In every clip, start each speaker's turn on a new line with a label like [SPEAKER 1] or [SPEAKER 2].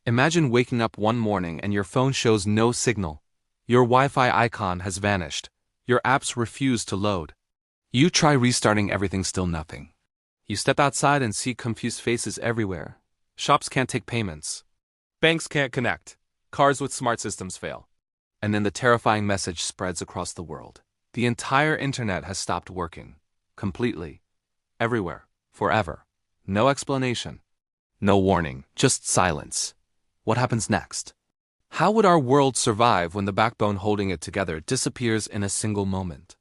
[SPEAKER 1] Imagine waking up one morning and your phone shows no signal. Your Wi-Fi icon has vanished. Your apps refuse to load. You try restarting everything, still nothing. You step outside and see confused faces everywhere. Shops can't take payments. Banks can't connect. Cars with smart systems fail. And then the terrifying message spreads across the world. The entire internet has stopped working. Completely. Everywhere. Forever. No explanation. No warning. Just silence. What happens next? How would our world survive when the backbone holding it together disappears in a single moment?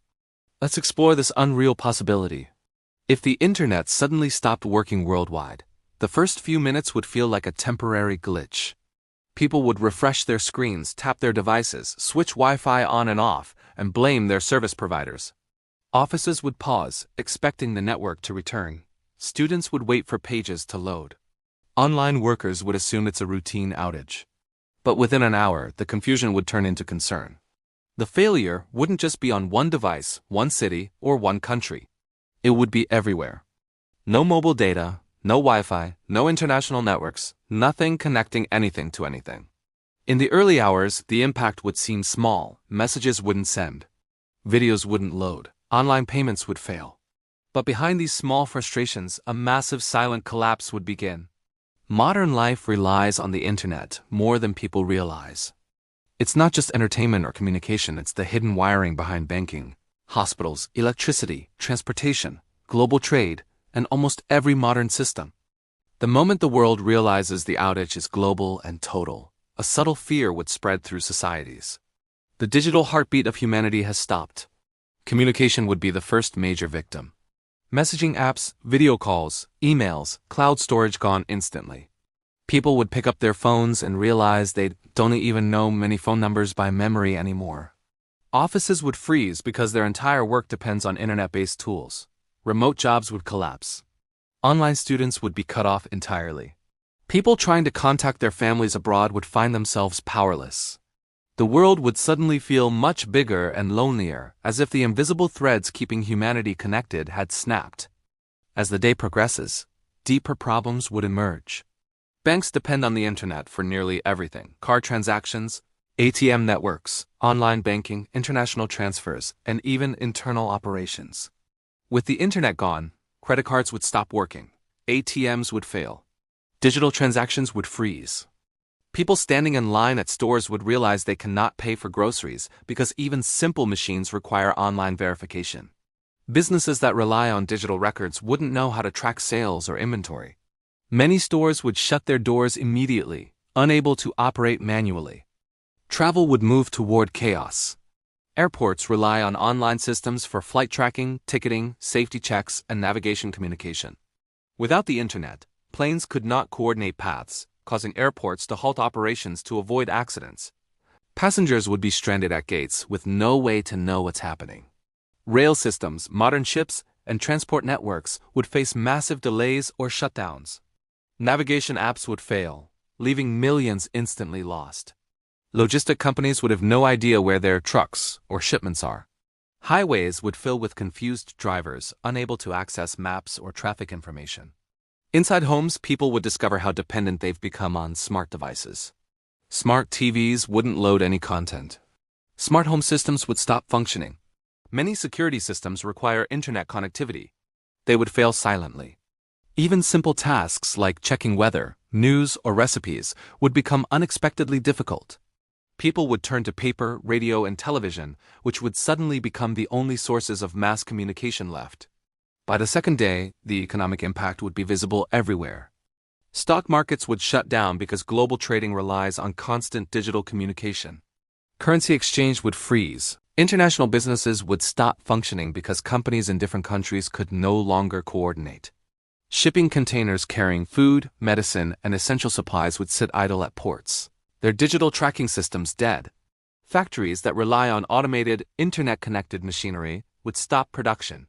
[SPEAKER 1] Let's explore this unreal possibility. If the internet suddenly stopped working worldwide, the first few minutes would feel like a temporary glitch. People would refresh their screens, tap their devices, switch Wi-Fi on and off, and blame their service providers. Offices would pause, expecting the network to return. Students would wait for pages to load. Online workers would assume it's a routine outage. But within an hour, the confusion would turn into concern. The failure wouldn't just be on one device, one city, or one country. It would be everywhere. No mobile data, no Wi-Fi, no international networks, nothing connecting anything to anything. In the early hours, the impact would seem small. Messages wouldn't send. Videos wouldn't load. Online payments would fail. But behind these small frustrations, a massive silent collapse would begin. Modern life relies on the internet more than people realize. It's not just entertainment or communication, it's the hidden wiring behind banking, hospitals, electricity, transportation, global trade, and almost every modern system. The moment the world realizes the outage is global and total, a subtle fear would spread through societies. The digital heartbeat of humanity has stopped. Communication would be the first major victim. Messaging apps, video calls, emails, cloud storage gone instantly. People would pick up their phones and realize they don't even know many phone numbers by memory anymore. Offices would freeze because their entire work depends on internet-based tools. Remote jobs would collapse. Online students would be cut off entirely. People trying to contact their families abroad would find themselves powerless. The world would suddenly feel much bigger and lonelier, as if the invisible threads keeping humanity connected had snapped. As the day progresses, deeper problems would emerge. Banks depend on the internet for nearly everything: card transactions, ATM networks, online banking, international transfers, and even internal operations. With the internet gone, credit cards would stop working, ATMs would fail, digital transactions would freeze. People standing in line at stores would realize they cannot pay for groceries because even simple machines require online verification. Businesses that rely on digital records wouldn't know how to track sales or inventory. Many stores would shut their doors immediately, unable to operate manually. Travel would move toward chaos. Airports rely on online systems for flight tracking, ticketing, safety checks, and navigation communication. Without the internet, planes could not coordinate paths, causing airports to halt operations to avoid accidents. Passengers would be stranded at gates with no way to know what's happening. Rail systems, modern ships, and transport networks would face massive delays or shutdowns. Navigation apps would fail, leaving millions instantly lost. Logistic companies would have no idea where their trucks or shipments are. Highways would fill with confused drivers, unable to access maps or traffic information. Inside homes, people would discover how dependent they've become on smart devices. Smart TVs wouldn't load any content. Smart home systems would stop functioning. Many security systems require internet connectivity. They would fail silently. Even simple tasks like checking weather, news, or recipes would become unexpectedly difficult. People would turn to paper, radio, and television, which would suddenly become the only sources of mass communication left. By the second day, the economic impact would be visible everywhere. Stock markets would shut down because global trading relies on constant digital communication. Currency exchange would freeze. International businesses would stop functioning because companies in different countries could no longer coordinate. Shipping containers carrying food, medicine, and essential supplies would sit idle at ports, their digital tracking systems dead. Factories that rely on automated, internet-connected machinery would stop production.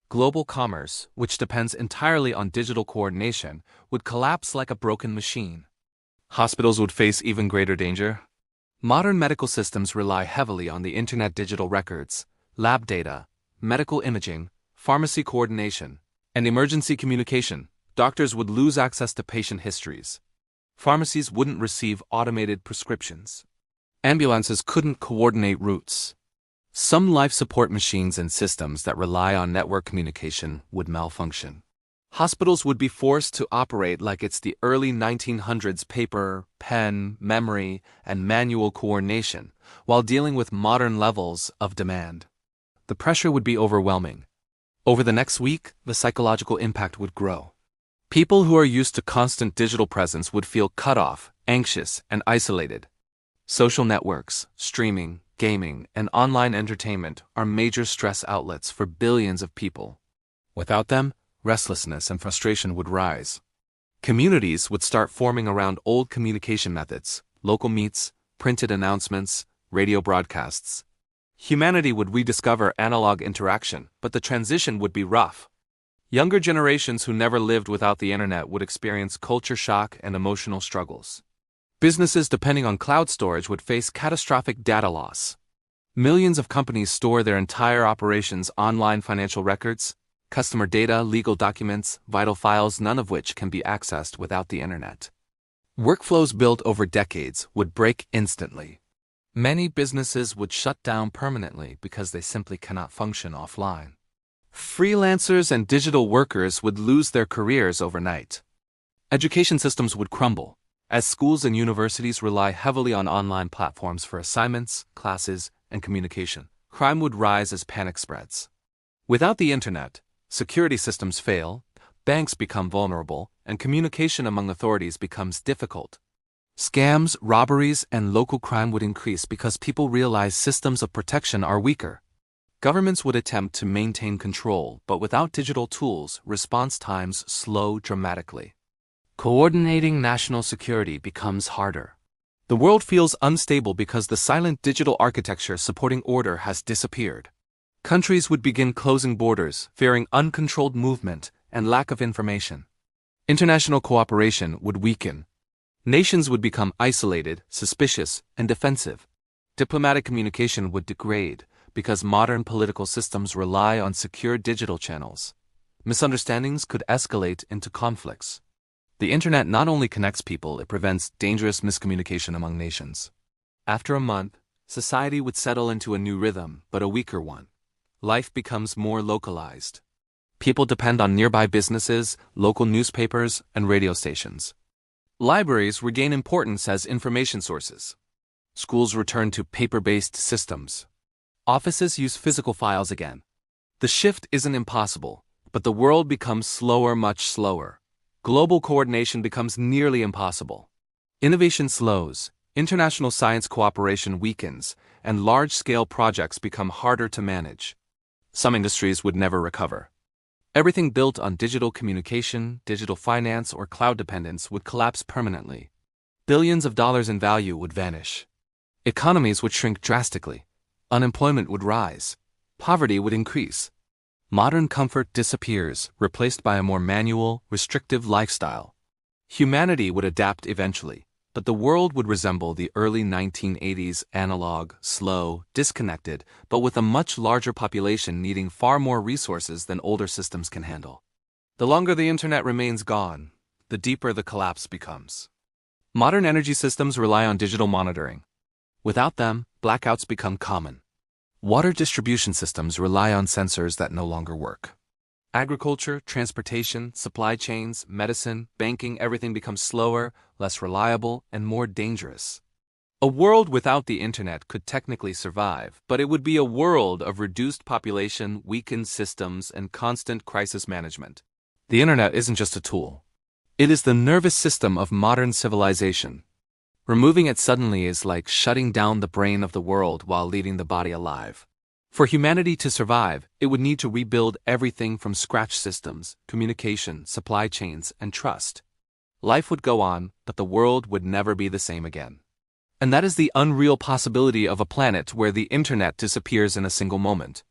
[SPEAKER 1] Global commerce, which depends entirely on digital coordination, would collapse like a broken machine. Hospitals would face even greater danger. Modern medical systems rely heavily on the internet digital records, lab data, medical imaging, pharmacy coordination, and emergency communication. Doctors would lose access to patient histories. Pharmacies wouldn't receive automated prescriptions. Ambulances couldn't coordinate routes. Some life support machines and systems that rely on network communication would malfunction. Hospitals would be forced to operate like it's the early 1900s: paper, pen, memory, and manual coordination, while dealing with modern levels of demand. The pressure would be overwhelming. Over the next week, the psychological impact would grow. People who are used to constant digital presence would feel cut off, anxious, and isolated. Social networks, streaming, gaming, and online entertainment are major stress outlets for billions of people. Without them, restlessness and frustration would rise. Communities would start forming around old communication methods: local meets, printed announcements, radio broadcasts. Humanity would rediscover analog interaction, but the transition would be rough. Younger generations who never lived without the internet would experience culture shock and emotional struggles. Businesses depending on cloud storage would face catastrophic data loss. Millions of companies store their entire operations online: financial records, customer data, legal documents, vital files, none of which can be accessed without the internet. Workflows built over decades would break instantly. Many businesses would shut down permanently because they simply cannot function offline. Freelancers and digital workers would lose their careers overnight. Education systems would crumble, as schools and universities rely heavily on online platforms for assignments, classes, and communication. Crime would rise as panic spreads. Without the internet, security systems fail, banks become vulnerable, and communication among authorities becomes difficult. Scams, robberies, and local crime would increase because people realize systems of protection are weaker. Governments would attempt to maintain control, but without digital tools, response times slow dramatically. Coordinating national security becomes harder. The world feels unstable because the silent digital architecture supporting order has disappeared. Countries would begin closing borders, fearing uncontrolled movement and lack of information. International cooperation would weaken. Nations would become isolated, suspicious, and defensive. Diplomatic communication would degrade because modern political systems rely on secure digital channels. Misunderstandings could escalate into conflicts. The internet not only connects people, it prevents dangerous miscommunication among nations. After a month, society would settle into a new rhythm, but a weaker one. Life becomes more localized. People depend on nearby businesses, local newspapers, and radio stations. Libraries regain importance as information sources. Schools return to paper-based systems. Offices use physical files again. The shift isn't impossible, but the world becomes slower, much slower. Global coordination becomes nearly impossible. Innovation slows, international science cooperation weakens, and large-scale projects become harder to manage. Some industries would never recover. Everything built on digital communication, digital finance, or cloud dependence would collapse permanently. Billions of dollars in value would vanish. Economies would shrink drastically. Unemployment would rise. Poverty would increase. Modern comfort disappears, replaced by a more manual, restrictive lifestyle. Humanity would adapt eventually, but the world would resemble the early 1980s: analog, slow, disconnected, but with a much larger population needing far more resources than older systems can handle. The longer the internet remains gone, the deeper the collapse becomes. Modern energy systems rely on digital monitoring. Without them, blackouts become common. Water distribution systems rely on sensors that no longer work. Agriculture, transportation, supply chains, medicine, banking, everything becomes slower, less reliable, and more dangerous. A world without the internet could technically survive, but it would be a world of reduced population, weakened systems, and constant crisis management. The internet isn't just a tool. It is the nervous system of modern civilization. Removing it suddenly is like shutting down the brain of the world while leaving the body alive. For humanity to survive, it would need to rebuild everything from scratch: systems, communication, supply chains, and trust. Life would go on, but the world would never be the same again. And that is the unreal possibility of a planet where the internet disappears in a single moment.